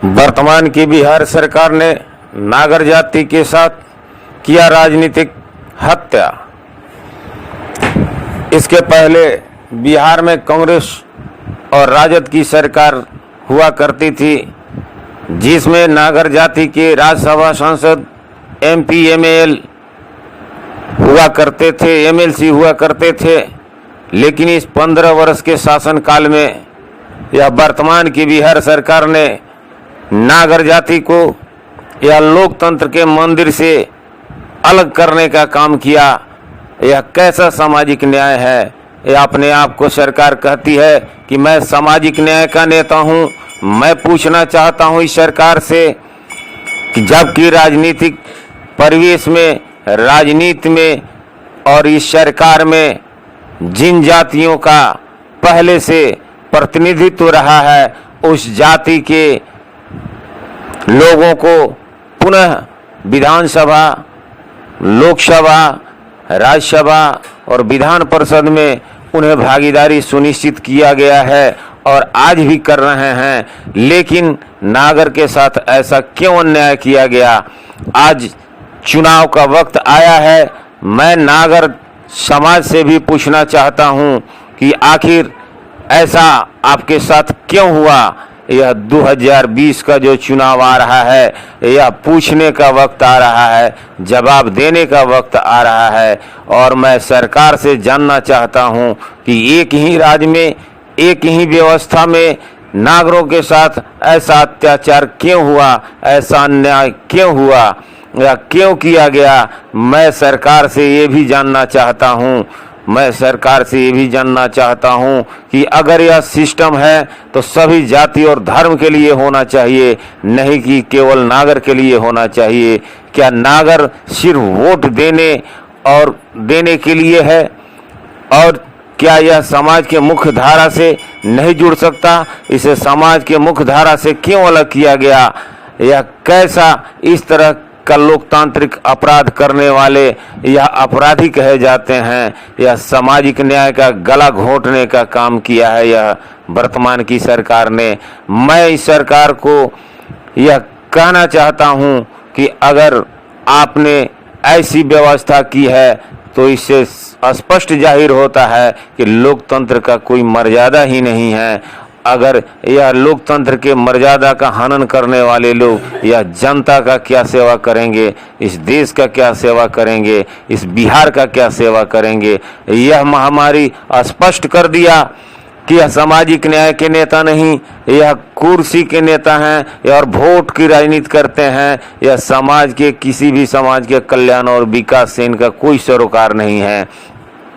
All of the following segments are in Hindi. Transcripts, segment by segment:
वर्तमान की बिहार सरकार ने नागर जाति के साथ किया राजनीतिक हत्या। इसके पहले बिहार में कांग्रेस और राजद की सरकार हुआ करती थी, जिसमें नागर जाति के राज्यसभा सांसद एमपी एमएल हुआ करते थे, एमएलसी हुआ करते थे। लेकिन इस 15 वर्ष के शासनकाल में यह वर्तमान की बिहार सरकार ने नागर जाति को यह लोकतंत्र के मंदिर से अलग करने का काम किया। यह कैसा सामाजिक न्याय है? यह अपने आप को सरकार कहती है कि मैं सामाजिक न्याय का नेता हूं। मैं पूछना चाहता हूं इस सरकार से कि जबकि राजनीतिक परिवेश में, राजनीति में और इस सरकार में जिन जातियों का पहले से प्रतिनिधित्व रहा है, उस जाति के लोगों को पुनः विधानसभा, लोकसभा, राज्यसभा और विधान परिषद में उन्हें भागीदारी सुनिश्चित किया गया है और आज भी कर रहे हैं। लेकिन नागर के साथ ऐसा क्यों अन्याय किया गया? आज चुनाव का वक्त आया है। मैं नागर समाज से भी पूछना चाहता हूं कि आखिर ऐसा आपके साथ क्यों हुआ? यह 2020 का जो चुनाव आ रहा है, यह पूछने का वक्त आ रहा है, जवाब देने का वक्त आ रहा है। और मैं सरकार से जानना चाहता हूं कि एक ही राज्य में, एक ही व्यवस्था में नागरों के साथ ऐसा अत्याचार क्यों हुआ, ऐसा अन्याय क्यों हुआ या क्यों किया गया? मैं सरकार से ये भी जानना चाहता हूँ। मैं सरकार से ये भी जानना चाहता हूं कि अगर यह सिस्टम है तो सभी जाति और धर्म के लिए होना चाहिए, नहीं कि केवल नागर के लिए होना चाहिए। क्या नागर सिर्फ वोट देने के लिए है? और क्या यह समाज के मुख्य धारा से नहीं जुड़ सकता? इसे समाज के मुख्य धारा से क्यों अलग किया गया? यह कैसा इस तरह का लोकतांत्रिक अपराध करने वाले यह अपराधी कहे जाते हैं? यह सामाजिक न्याय का गला घोंटने का काम किया है यह वर्तमान की सरकार ने। मैं इस सरकार को यह कहना चाहता हूं कि अगर आपने ऐसी व्यवस्था की है तो इससे स्पष्ट जाहिर होता है कि लोकतंत्र का कोई मर्यादा ही नहीं है। अगर यह लोकतंत्र के मर्यादा का हनन करने वाले लोग यह जनता का क्या सेवा करेंगे? इस देश का क्या सेवा करेंगे? इस बिहार का क्या सेवा करेंगे? यह महामारी स्पष्ट कर दिया कि यह सामाजिक न्याय के नेता नहीं, यह कुर्सी के नेता हैं और वोट की राजनीति करते हैं। यह समाज के, किसी भी समाज के कल्याण और विकास से इनका कोई सरोकार नहीं है।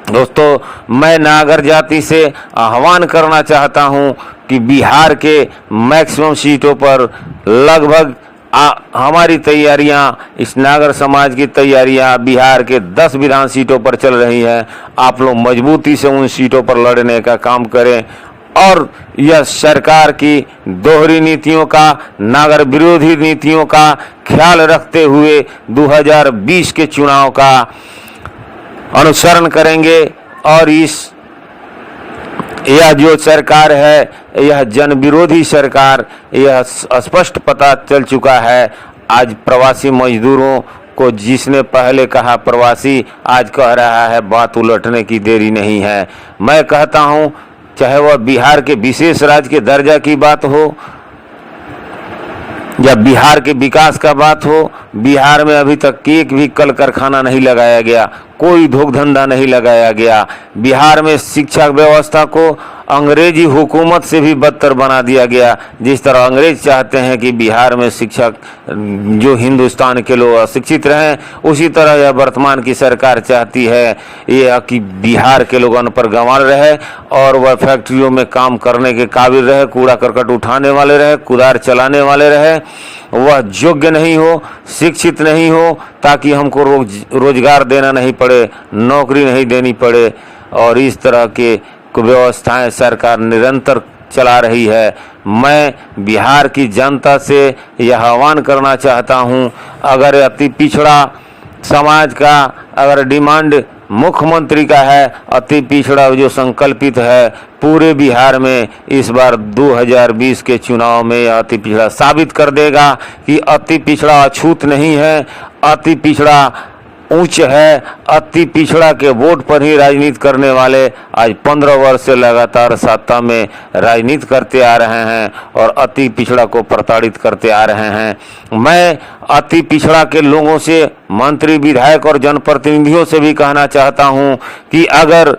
दोस्तों, मैं नागर जाति से आह्वान करना चाहता हूं कि बिहार के मैक्सिमम सीटों पर लगभग हमारी तैयारियां, इस नागर समाज की तैयारियां बिहार के 10 विधान सीटों पर चल रही हैं। आप लोग मजबूती से उन सीटों पर लड़ने का काम करें और यह सरकार की दोहरी नीतियों का, नागर विरोधी नीतियों का ख्याल रखते हुए 2020 के चुनाव का अनुसरण करेंगे। और यह जो सरकार है, यह जन विरोधी सरकार, यह स्पष्ट पता चल चुका है। आज प्रवासी मजदूरों को जिसने पहले कहा प्रवासी, आज कह रहा है बात उलटने की देरी नहीं है। मैं कहता हूं, चाहे वह बिहार के विशेष राज्य के दर्जा की बात हो या बिहार के विकास का बात हो, बिहार में अभी तक एक भी कल कारखाना नहीं लगाया गया, कोई धोख धंधा नहीं लगाया गया। बिहार में शिक्षा व्यवस्था को अंग्रेजी हुकूमत से भी बदतर बना दिया गया। जिस तरह अंग्रेज चाहते हैं कि बिहार में शिक्षा, जो हिंदुस्तान के लोग अशिक्षित रहें, उसी तरह यह वर्तमान की सरकार चाहती है यह कि बिहार के लोग अनपढ़ गंवार रहे और वह फैक्ट्रियों में काम करने के काबिल रहे, कूड़ा करकट उठाने वाले रहे, कुदार चलाने वाले रहे। वह योग्य नहीं हो, शिक्षित नहीं हो, ताकि हमको रोजगार देना नहीं पड़े, नौकरी नहीं देनी पड़े। और इस तरह के व्यवस्थाएं सरकार निरंतर चला रही है। मैं बिहार की जनता से यह आह्वान करना चाहता हूं, अगर अति पिछड़ा समाज का अगर डिमांड मुख्यमंत्री का है अति पिछड़ा जो संकल्पित है पूरे बिहार में इस बार 2020 के चुनाव में यह अति पिछड़ा साबित कर देगा कि अति पिछड़ा अछूत नहीं है, अति पिछड़ा उच्च है। अति पिछड़ा के वोट पर ही राजनीति करने वाले आज 15 वर्ष से लगातार सत्ता में राजनीति करते आ रहे हैं और अति पिछड़ा को प्रताड़ित करते आ रहे हैं। मैं अति पिछड़ा के लोगों से, मंत्री, विधायक और जनप्रतिनिधियों से भी कहना चाहता हूं कि अगर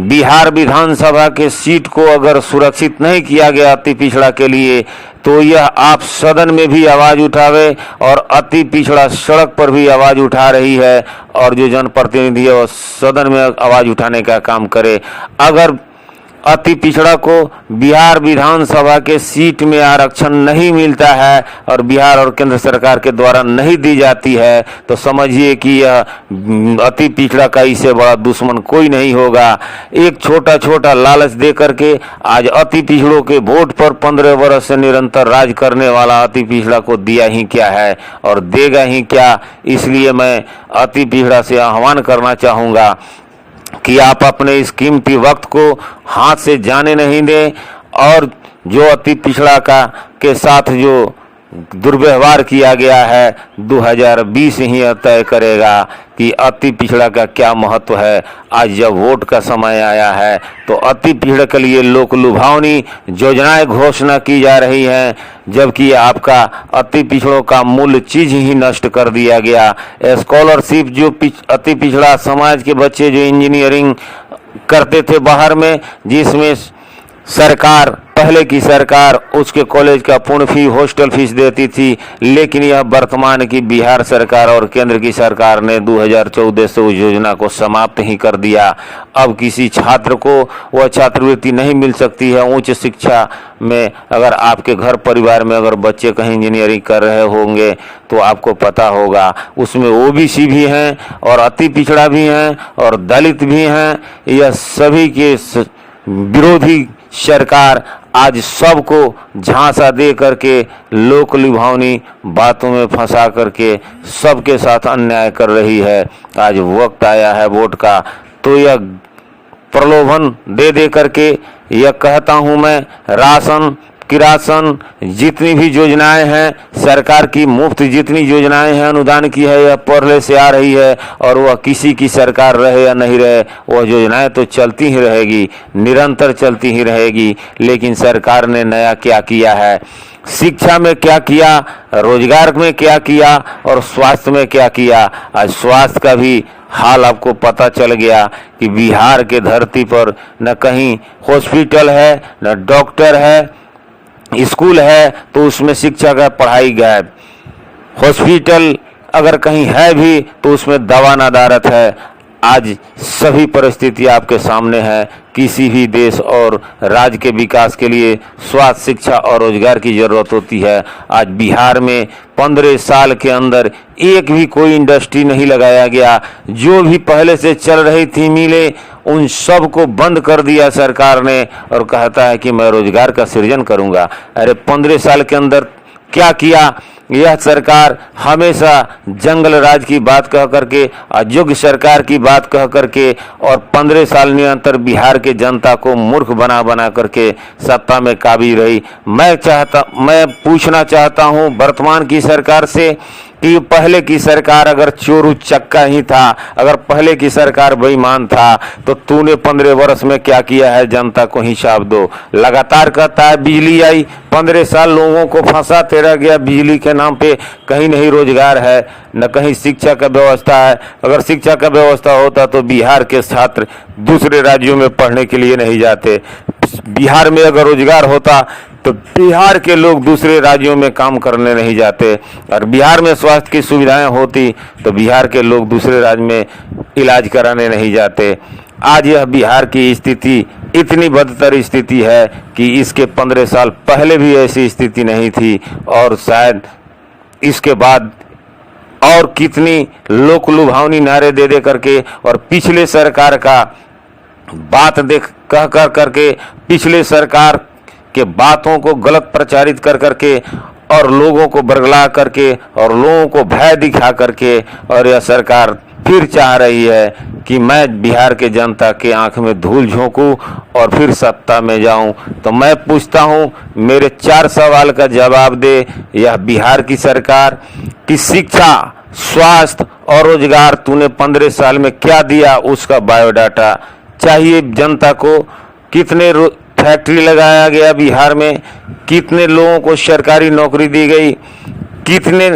बिहार विधानसभा के सीट को अगर सुरक्षित नहीं किया गया अति पिछड़ा के लिए, तो यह आप सदन में भी आवाज उठावे और अति पिछड़ा सड़क पर भी आवाज उठा रही है और जो जनप्रतिनिधि है वो सदन में आवाज उठाने का काम करे। अगर अति पिछड़ा को बिहार विधानसभा के सीट में आरक्षण नहीं मिलता है और बिहार और केंद्र सरकार के द्वारा नहीं दी जाती है, तो समझिए कि यह अति पिछड़ा का इससे बड़ा दुश्मन कोई नहीं होगा। एक छोटा छोटा लालच दे करके आज अति पिछड़ों के वोट पर 15 वर्ष से निरंतर राज करने वाला अति पिछड़ा को दिया ही क्या है और देगा ही क्या। इसलिए मैं अति पिछड़ा से आह्वान करना चाहूँगा कि आप अपने इस कीमती वक्त को हाथ से जाने नहीं दें और जो अति पिछड़ा के साथ जो दुर्व्यवहार किया गया है 2020 ही तय करेगा कि अति पिछड़ा का क्या महत्व है। आज जब वोट का समय आया है तो अति पिछड़ा के लिए लोक लुभावनी योजनाएं घोषणा की जा रही हैं, जबकि आपका अति पिछड़ों का मूल चीज ही नष्ट कर दिया गया। स्कॉलरशिप जो अति पिछड़ा समाज के बच्चे जो इंजीनियरिंग करते थे बाहर में, जिसमें सरकार, पहले की सरकार उसके कॉलेज का पूर्ण फी, हॉस्टल फीस देती थी, लेकिन यह वर्तमान की बिहार सरकार और केंद्र की सरकार ने 2014 से उस योजना को समाप्त ही कर दिया। अब किसी छात्र को वह छात्रवृत्ति नहीं मिल सकती है उच्च शिक्षा में। अगर आपके घर परिवार में अगर बच्चे कहीं इंजीनियरिंग कर रहे होंगे तो आपको पता होगा उसमें ओबीसी भी हैं और अति पिछड़ा भी हैं और दलित भी हैं। यह सभी के विरोधी सरकार आज सबको झांसा दे करके लोक लुभावनी बातों में फंसा करके सबके साथ अन्याय कर रही है। आज वक्त आया है वोट का, तो यह प्रलोभन दे करके यह कहता हूं मैं, राशन, किरासन, जितनी भी योजनाएं हैं सरकार की, मुफ्त जितनी योजनाएं हैं अनुदान की है, यह पहले से आ रही है और वह किसी की सरकार रहे या नहीं रहे वह योजनाएं तो चलती ही रहेगी, निरंतर चलती ही रहेगी। लेकिन सरकार ने नया क्या किया है, शिक्षा में क्या किया, रोजगार में क्या किया और स्वास्थ्य में क्या किया। आज स्वास्थ्य का भी हाल आपको पता चल गया कि बिहार के धरती पर न कहीं हॉस्पिटल है, न डॉक्टर है, स्कूल है तो उसमें शिक्षा का पढ़ाई गायब, हॉस्पिटल अगर कहीं है भी तो उसमें दवा नदारत है। आज सभी परिस्थिति आपके सामने है। किसी भी देश और राज्य के विकास के लिए स्वास्थ्य, शिक्षा और रोजगार की जरूरत होती है। आज बिहार में 15 साल के अंदर एक भी कोई इंडस्ट्री नहीं लगाया गया। जो भी पहले से चल रही थी मिले उन सब को बंद कर दिया सरकार ने और कहता है कि मैं रोजगार का सृजन करूंगा। अरे 15 साल के अंदर क्या किया? यह सरकार हमेशा जंगल राज की बात कह करके, अयोग्य सरकार की बात कह करके और 15 साल निरंतर बिहार के जनता को मूर्ख बना करके सत्ता में काबिज रही। मैं पूछना चाहता हूं वर्तमान की सरकार से कि पहले की सरकार अगर चोर उचक्का ही था, अगर पहले की सरकार बेईमान था, तो तूने 15 वर्ष में क्या किया है जनता को हिसाब दो। लगातार कहता है बिजली आई, 15 साल लोगों को फंसाते रह गया बिजली के नाम पे। कहीं नहीं रोजगार है, न कहीं शिक्षा का व्यवस्था है। अगर शिक्षा का व्यवस्था होता तो बिहार के छात्र दूसरे राज्यों में पढ़ने के लिए नहीं जाते। बिहार में अगर रोजगार होता तो बिहार के लोग दूसरे राज्यों में काम करने नहीं जाते। और बिहार में स्वास्थ्य की सुविधाएं होती तो बिहार के लोग दूसरे राज्य में इलाज कराने नहीं जाते। आज यह बिहार की स्थिति इतनी बदतर स्थिति है कि इसके 15 साल पहले भी ऐसी स्थिति नहीं थी और शायद इसके बाद और कितनी लोक लुभावनी नारे दे करके और पिछले सरकार का बात देख कह करके पिछले सरकार के बातों को गलत प्रचारित कर करके और लोगों को बरगला करके और लोगों को भय दिखा करके और यह सरकार फिर चाह रही है कि मैं बिहार के जनता के आंख में धूल झोंकूं और फिर सत्ता में जाऊं। तो मैं पूछता हूं, मेरे 4 सवाल का जवाब दे यह बिहार की सरकार कि शिक्षा, स्वास्थ्य और रोजगार तूने 15 साल में क्या दिया, उसका बायोडाटा चाहिए जनता को। कितने फैक्ट्री लगाया गया बिहार में, कितने लोगों को सरकारी नौकरी दी गई, कितने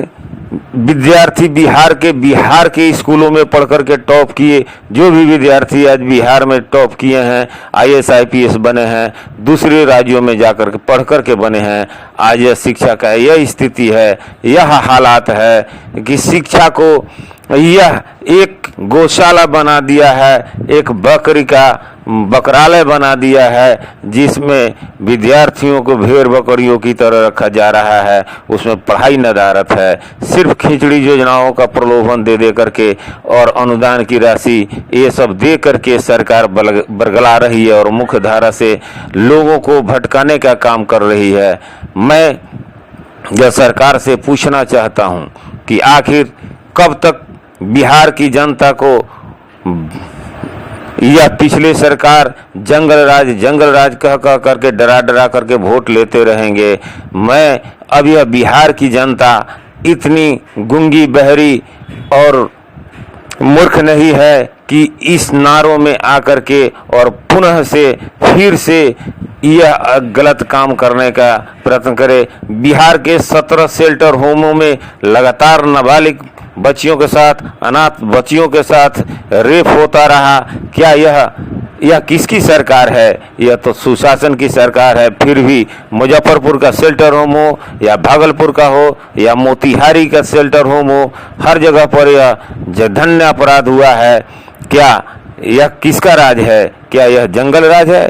विद्यार्थी बिहार के स्कूलों में पढ़ कर के टॉप किए। जो भी विद्यार्थी आज बिहार में टॉप किए हैं, IAS IPS बने हैं, दूसरे राज्यों में जाकर के पढ़ कर के बने हैं। आज यह शिक्षा का यह स्थिति है, यह हालात है कि शिक्षा को यह एक गौशाला बना दिया है, एक बकरी का बकरालय बना दिया है, जिसमें विद्यार्थियों को भेड़ बकरियों की तरह रखा जा रहा है। उसमें पढ़ाई नदारत है, सिर्फ खिचड़ी योजनाओं का प्रलोभन दे करके और अनुदान की राशि ये सब दे करके सरकार बरगला रही है और मुख्य धारा से लोगों को भटकाने का काम कर रही है। मैं यह सरकार से पूछना चाहता हूं कि आखिर कब तक बिहार की जनता को यह पिछले सरकार जंगल राज कह करके डरा करके वोट लेते रहेंगे। मैं अब यह बिहार की जनता इतनी गूंगी बहरी और मूर्ख नहीं है कि इस नारों में आकर के और पुनः से फिर से यह गलत काम करने का प्रयत्न करे। बिहार के 17 शेल्टर होमों में लगातार नाबालिग बच्चियों के साथ, अनाथ बच्चियों के साथ रेप होता रहा। क्या यह किसकी सरकार है? यह तो सुशासन की सरकार है। फिर भी मुजफ्फरपुर का शेल्टर होम हो या भागलपुर का हो या मोतिहारी का शेल्टर होम हो, हर जगह पर यह जघन्य अपराध हुआ है। क्या यह किसका राज है? क्या यह जंगल राज है?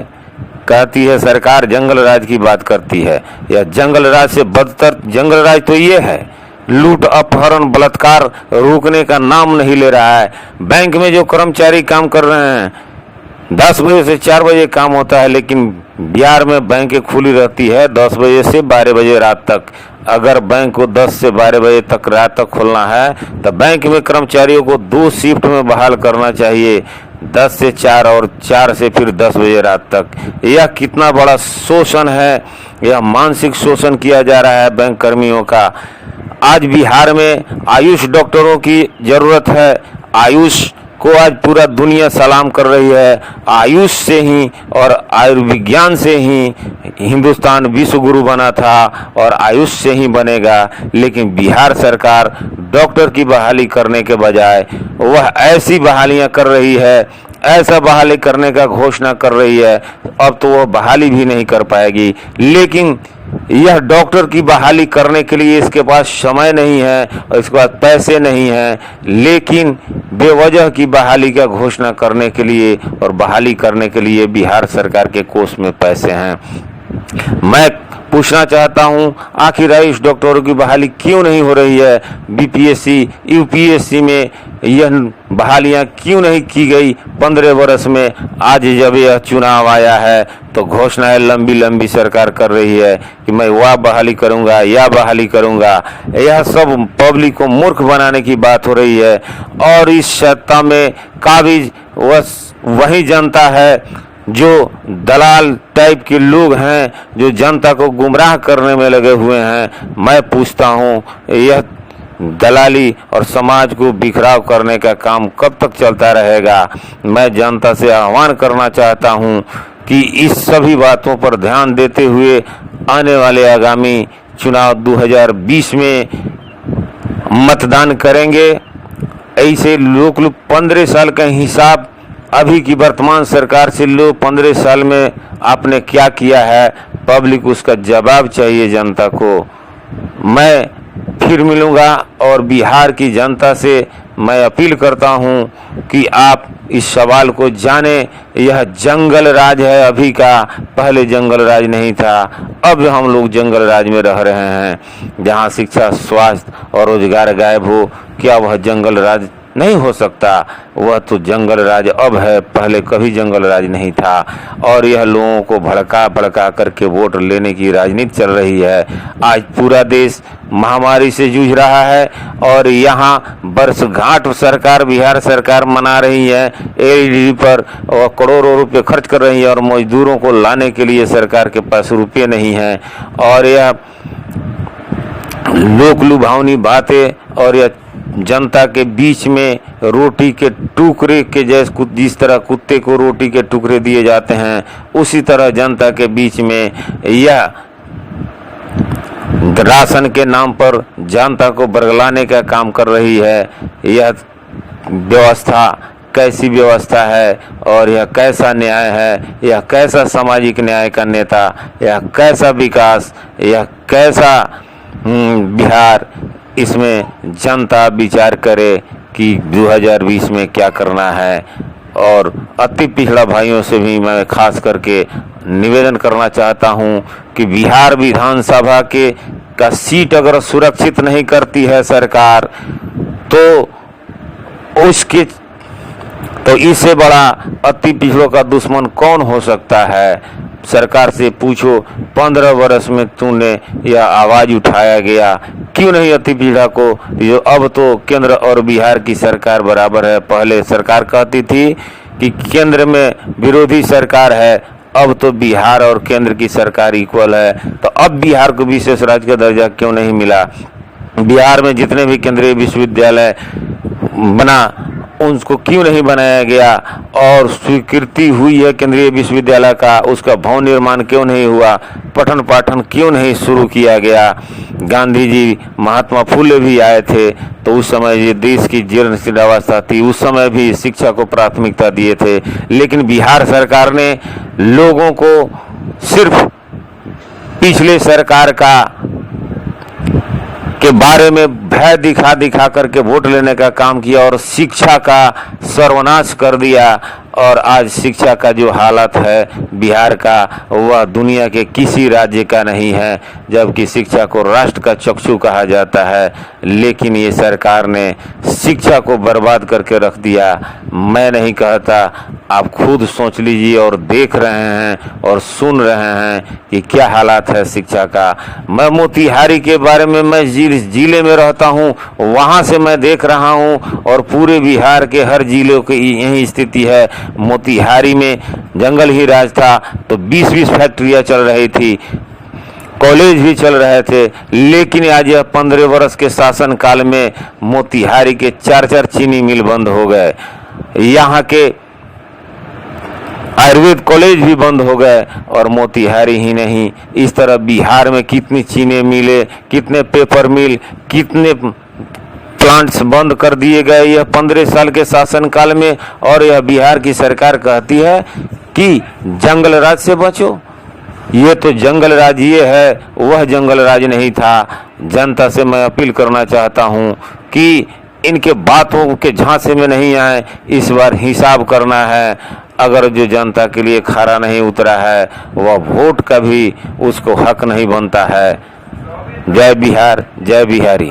कहती है सरकार जंगल राज की बात करती है। यह जंगल राज से बदतर जंगल राज तो ये है। लूट, अपहरण, बलात्कार रोकने का नाम नहीं ले रहा है। बैंक में जो कर्मचारी काम कर रहे हैं, 10 बजे से 4 बजे काम होता है, लेकिन बिहार में बैंकें खुली रहती है 10 बजे से 12 बजे रात तक। अगर बैंक को 10 से 12 बजे तक रात तक खोलना है तो बैंक में कर्मचारियों को 2 शिफ्ट में बहाल करना चाहिए, 10 से 4 और 4 से फिर 10 बजे रात तक। यह कितना बड़ा शोषण है, यह मानसिक शोषण किया जा रहा है बैंक कर्मियों का। आज बिहार में आयुष डॉक्टरों की जरूरत है। आयुष को आज पूरा दुनिया सलाम कर रही है। आयुष से ही और आयुर्विज्ञान से ही हिंदुस्तान विश्व गुरु बना था और आयुष से ही बनेगा। लेकिन बिहार सरकार डॉक्टर की बहाली करने के बजाय वह ऐसी बहालियां कर रही है, ऐसा बहाली करने का घोषणा कर रही है, अब तो वह बहाली भी नहीं कर पाएगी। लेकिन यह डॉक्टर की बहाली करने के लिए इसके पास समय नहीं है और इसके पास पैसे नहीं हैं, लेकिन बेवजह की बहाली का घोषणा करने के लिए और बहाली करने के लिए बिहार सरकार के कोष में पैसे हैं। मैं पूछना चाहता हूं, आखिर आयुष डॉक्टरों की बहाली क्यों नहीं हो रही है? BPSC, UPSC में यह बहालियां क्यों नहीं की गई 15 वर्ष में? आज जब यह चुनाव आया है तो घोषणाएं लंबी लंबी सरकार कर रही है कि मैं वह बहाली करूंगा या बहाली करूंगा। यह सब पब्लिक को मूर्ख बनाने की बात हो रही है और इस सत्ता में काबिज वही जनता है जो दलाल टाइप के लोग हैं, जो जनता को गुमराह करने में लगे हुए हैं। मैं पूछता हूं, यह दलाली और समाज को बिखराव करने का काम कब तक चलता रहेगा? मैं जनता से आह्वान करना चाहता हूं कि इस सभी बातों पर ध्यान देते हुए आने वाले आगामी चुनाव 2020 में मतदान करेंगे। ऐसे लोग 15 साल का हिसाब अभी की वर्तमान सरकार से लो, 15 साल में आपने क्या किया है, पब्लिक उसका जवाब चाहिए जनता को। मैं फिर मिलूंगा और बिहार की जनता से मैं अपील करता हूं कि आप इस सवाल को जाने। यह जंगल राज है अभी का, पहले जंगल राज नहीं था। अब हम लोग जंगल राज में रह रहे हैं, जहां शिक्षा, स्वास्थ्य और रोजगार गायब हो। क्या वह जंगल राज नहीं हो सकता। वह तो जंगल राज अब है, पहले कभी जंगल राज नहीं था। और यह लोगों को भड़का भड़का करके वोट लेने की राजनीति चल रही है। आज पूरा देश महामारी से जूझ रहा है और यहाँ वर्षगांठ सरकार, बिहार सरकार मना रही है। एलईडी पर करोड़ों रुपए खर्च कर रही है और मजदूरों को लाने के लिए सरकार के पास रुपये नहीं हैं। और यह लोक लुभावनी बातें और यह जनता के बीच में रोटी के टुकड़े के जैसे, जिस तरह कुत्ते को रोटी के टुकड़े दिए जाते हैं, उसी तरह जनता के बीच में यह राशन के नाम पर जनता को बरगलाने का काम कर रही है। यह व्यवस्था कैसी व्यवस्था है और यह कैसा न्याय है, यह कैसा सामाजिक न्याय का नेता, यह कैसा विकास, यह कैसा बिहार। इसमें जनता विचार करे कि 2020 में क्या करना है। और अति पिछड़ा भाइयों से भी मैं खास करके निवेदन करना चाहता हूं कि बिहार विधानसभा के का सीट अगर सुरक्षित नहीं करती है सरकार, तो इससे बड़ा अति पिछड़ों का दुश्मन कौन हो सकता है। सरकार से पूछो, 15 वर्ष में तूने यह आवाज उठाया गया, क्यों नहीं अति पिछड़ा को, जो अब तो केंद्र और बिहार की सरकार बराबर है। पहले सरकार कहती थी कि केंद्र में विरोधी सरकार है, अब तो बिहार और केंद्र की सरकार इक्वल है। तो अब बिहार को विशेष राज्य का दर्जा क्यों नहीं मिला। बिहार में जितने भी केंद्रीय विश्वविद्यालय बना उनको क्यों नहीं बनाया गया, और स्वीकृति हुई है केंद्रीय विश्वविद्यालय का, उसका भवन निर्माण क्यों नहीं हुआ, पठन पाठन क्यों नहीं शुरू किया गया। गांधी जी, महात्मा फुले भी आए थे, तो उस समय ये देश की जीर्ण अवस्था थी, उस समय भी शिक्षा को प्राथमिकता दिए थे। लेकिन बिहार सरकार ने लोगों को सिर्फ पिछले सरकार के बारे में भय दिखा दिखा करके वोट लेने का काम किया और शिक्षा का सर्वनाश कर दिया। और आज शिक्षा का जो हालत है बिहार का, वह दुनिया के किसी राज्य का नहीं है, जबकि शिक्षा को राष्ट्र का चक्षु कहा जाता है। लेकिन ये सरकार ने शिक्षा को बर्बाद करके रख दिया। मैं नहीं कहता, आप खुद सोच लीजिए और देख रहे हैं और सुन रहे हैं कि क्या हालात है शिक्षा का। मैं मोतिहारी के बारे में, मैं जिले में रहता हूं, वहां से मैं देख रहा हूं और पूरे बिहार के हर जिलों की यही स्थिति है। मोतिहारी में जंगल ही राज था, तो 20-20 फैक्ट्रियां चल रही थी, कॉलेज भी चल रहे थे। लेकिन आज यह 15 वर्ष के शासन काल में मोतिहारी के 4-4 चीनी मिल बंद हो गए, यहाँ के आयुर्वेद कॉलेज भी बंद हो गए। और मोतिहारी ही नहीं, इस तरह बिहार में कितनी चीनी मिले, कितने पेपर मिल, कितने प्लांट्स बंद कर दिए गए यह 15 साल के शासनकाल में। और यह बिहार की सरकार कहती है कि जंगल राज से बचो। ये तो जंगल राज ये है, वह जंगल राज नहीं था। जनता से मैं अपील करना चाहता हूँ कि इनके बातों के झांसे में नहीं आए, इस बार हिसाब करना है। अगर जो जनता के लिए खरा नहीं उतरा है, वह वोट का भी उसको हक नहीं बनता है। जय बिहार, जय बिहारी।